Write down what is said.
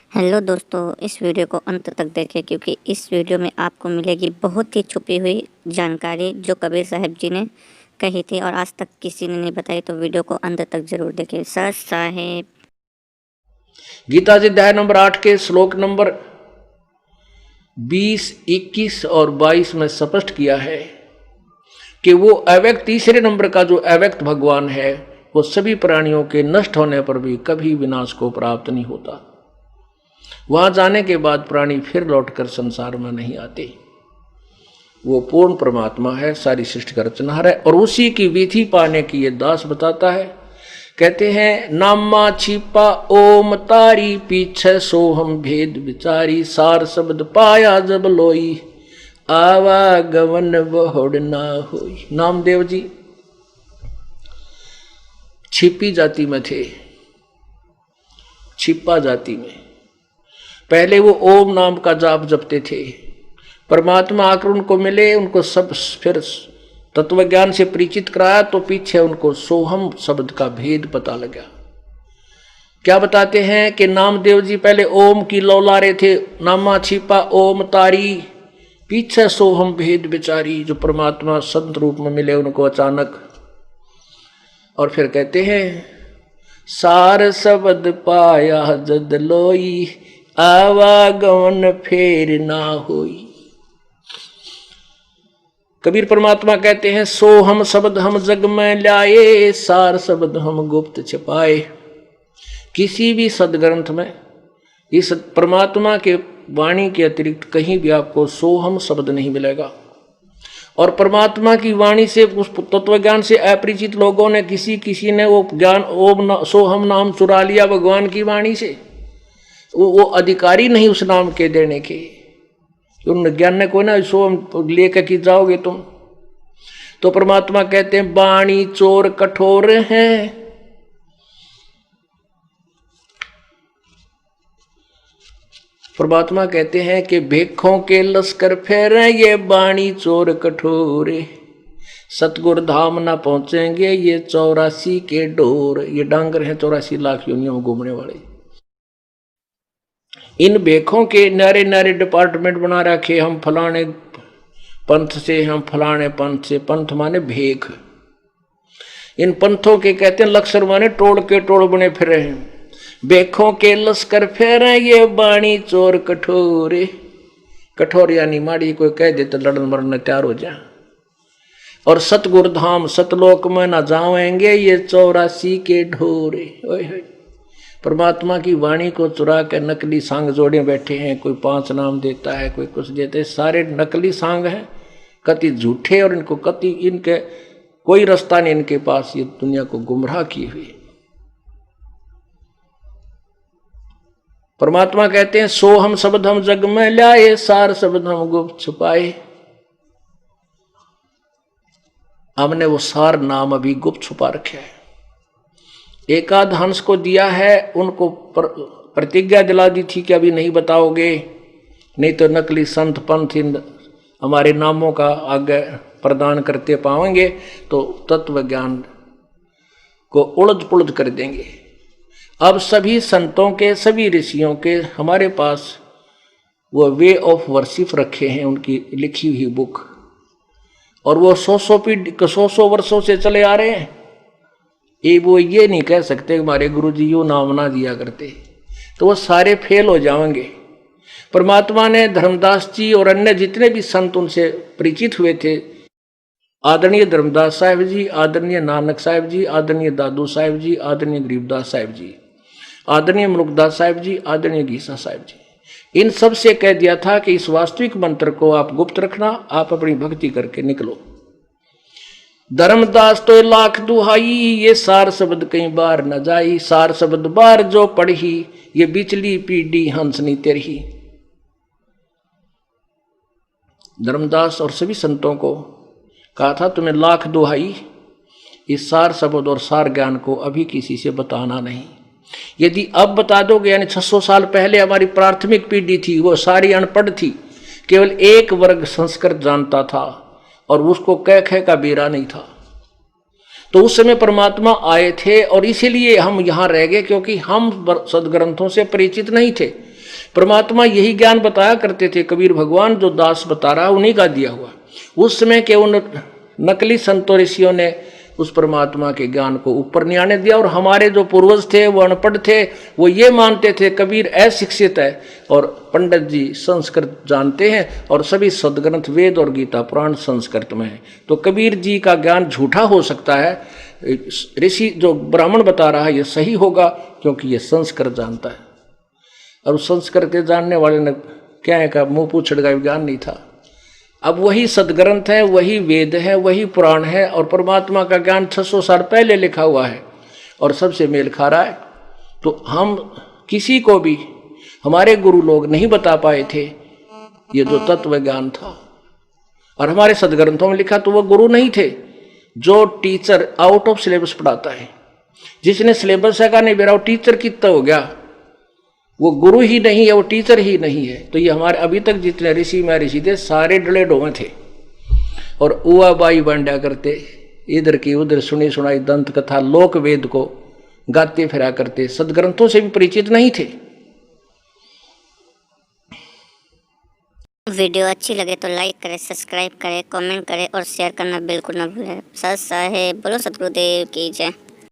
Hello दोस्तों, इस video को अंत तक देखें क्योंकि इस वीडियो में आपको मिलेगी बहुत ही छुपी हुई जानकारी जो कबीर साहब जी ने कही थी और आज तक किसी ने नहीं बताई। तो वीडियो को अंत तक जरूर देखें। सर साहेब गीता जी अध्याय नंबर 8 के श्लोक नंबर 20, 21 और 22 में स्पष्ट किया है कि वो अव्यक्त तीसरे नंबर का जो अव्यक्त भगवान है वो सभी प्राणियों के नष्ट होने पर भी कभी विनाश को प्राप्त नहीं होता। वहां जाने के बाद प्राणी फिर लौटकर संसार में नहीं आते। वो पूर्ण परमात्मा है, सारी सृष्टि का रचनहार है और उसी की विधि पाने की ये दास बताता है। कहते हैं नामा छिपा ओम तारी पीछे सोहम भेद विचारी सार शब्द पाया जब लोई आवागमन बहुड़ ना होई। नामदेव जी छिपी जाति में थे, छिपा जाति में पहले वो ओम नाम का जाप जपते थे। परमात्मा आकर उनको मिले, उनको सब फिर तत्व ज्ञान से परिचित कराया तो पीछे उनको सोहम शब्द का भेद पता लगा। क्या बताते हैं कि नामदेव जी पहले ओम की लौलारे थे, नामा छिपा ओम तारी पीछे सोहम भेद विचारी। जो परमात्मा संत रूप में मिले उनको अचानक, और फिर कहते हैं सार शब्द पाया जद लोई आवागमन फेर ना होई। कबीर परमात्मा कहते हैं सो हम शब्द हम जग में लाए सार शब्द हम गुप्त छिपाए। किसी भी सदग्रंथ में इस परमात्मा के वाणी के अतिरिक्त कहीं भी आपको सोहम शब्द नहीं मिलेगा। और परमात्मा की वाणी से उस तत्व ज्ञान से अपरिचित लोगों ने किसी ने वो ज्ञान ओम सोहम नाम चुरा लिया भगवान की वाणी से। वो अधिकारी नहीं उस नाम के देने के। उन ज्ञान ने कोई ना सोहम लेकर कि जाओगे तुम। तो परमात्मा कहते हैं बाणी चोर कठोर हैं, परमात्मा कहते हैं कि भेखों के लश्कर फेरे ये बाणी चोर कठोर, सतगुर धाम ना पहुंचेंगे ये 84 के डोर। ये डांगर हैं 84 लाख योनियों में घूमने वाले। इन भेखों के नारे नारे डिपार्टमेंट बना रखे, हम फलाने पंथ से, हम फलाने पंथ से। पंथ माने भेख। इन पंथों के कहते हैं लश्कर माने टोड़ के टोड़ बने फिरे हैं। भेखों के लश्कर फेरे ये बाणी चोर कठोरे। कठोर यानी माड़ी, कोई कह दे तो लड़न मरने तैयार हो जाए। और सतगुर धाम सतलोक में ना जाएंगे ये 84 के ढोरे। ओए परमात्मा की वाणी को चुरा कर नकली सांग जोड़े बैठे हैं। कोई 5 नाम देता है, कोई कुछ देते हैं, सारे नकली सांग हैं, कति झूठे। और इनको कति इनके कोई रास्ता नहीं इनके पास, ये दुनिया को गुमराह किए हुए। परमात्मा कहते हैं सो हम शब्द हम जग में लाए सार शब्द हम गुप्त छुपाए। हमने वो सार नाम अभी गुप्त छुपा रखे है। एकाध हंस को दिया है, उनको प्रतिज्ञा दिला दी थी कि अभी नहीं बताओगे, नहीं तो नकली संत पंथ हमारे नामों का आगे प्रदान करते पाएंगे तो तत्व ज्ञान को उलझ पुलझ कर देंगे। अब सभी संतों के, सभी ऋषियों के हमारे पास वो वे ऑफ वर्शिप रखे हैं, उनकी लिखी हुई बुक। और वो 100 वर्षों से चले आ रहे हैं। वो ये नहीं कह सकते हमारे गुरुजी यो नाम ना दिया करते, तो वो सारे फेल हो जाएंगे। परमात्मा ने धर्मदास जी और अन्य जितने भी संत उनसे परिचित हुए थे, आदरणीय धर्मदास साहिब जी, आदरणीय नानक साहिब जी, आदरणीय दादू साहिब जी, आदरणीय गरीबदास साहिब जी, आदरणीय मुलुकदास साहिब जी, आदरणीय गीसा साहिब जी, इन सब से कह दिया था कि इस वास्तविक मंत्र को आप गुप्त रखना, आप अपनी भक्ति करके निकलो। धर्मदास तो लाख दुहाई ये सार शब्द कई बार न जाई, सार शब्द बार जो पढ़ी ये बिचली पीढ़ी हंसनी तेरही। धर्मदास और सभी संतों को कहा था तुम्हें लाख दुहाई, इस सार शब्द और सार ज्ञान को अभी किसी से बताना नहीं। यदि अब बता दोगे, यानी 600 साल पहले हमारी प्राथमिक पीढ़ी थी वो सारी अनपढ़ थी, केवल एक वर्ग संस्कृत जानता था और उसको कह का बेरा नहीं था। तो उस समय परमात्मा आए थे और इसीलिए हम यहाँ रह गए, क्योंकि हम सदग्रंथों से परिचित नहीं थे। परमात्मा यही ज्ञान बताया करते थे। कबीर भगवान जो दास बता रहा उन्हीं का दिया हुआ। उस समय के उन नकली संतों ऋषियों ने उस परमात्मा के ज्ञान को ऊपर नहीं आने दिया। और हमारे जो पूर्वज थे वो अनपढ़ थे, वो ये मानते थे कबीर अशिक्षित है और पंडित जी संस्कृत जानते हैं और सभी सदग्रंथ वेद और गीता पुराण संस्कृत में है। तो कबीर जी का ज्ञान झूठा हो सकता है। ऋषि जो ब्राह्मण बता रहा है ये सही होगा, क्योंकि ये संस्कृत जानता है। और संस्कृत जानने वाले ने क्या है का मुंह पूछड़ का ज्ञान नहीं था। अब वही सदग्रंथ है, वही वेद है, वही पुराण है और परमात्मा का ज्ञान 600 साल पहले लिखा हुआ है और सबसे मेल खा रहा है। तो हम किसी को भी हमारे गुरु लोग नहीं बता पाए थे ये जो तत्व ज्ञान था, और हमारे सदग्रंथों में लिखा तो वो गुरु नहीं थे। जो टीचर आउट ऑफ सिलेबस पढ़ाता है, जिसने सिलेबस का नहीं बेरा, वो टीचर कितना हो गया, वो गुरु ही नहीं है, वो टीचर ही नहीं है। तो ये हमारे अभी तक जितने ऋषि में ऋषि थे सारे डले डोमे थे और उआ बाई बांडा करते, इधर की उधर सुनी सुनाई दंत कथा लोक वेद को गाते फिरा करते, सदग्रंथों से भी परिचित नहीं थे। वीडियो अच्छी लगे तो लाइक करें, सब्सक्राइब करें, कमेंट करें और शेयर करना बिल्कुल ना भूलें। सत साहेब बोलो, सतगुरुदेव की जय।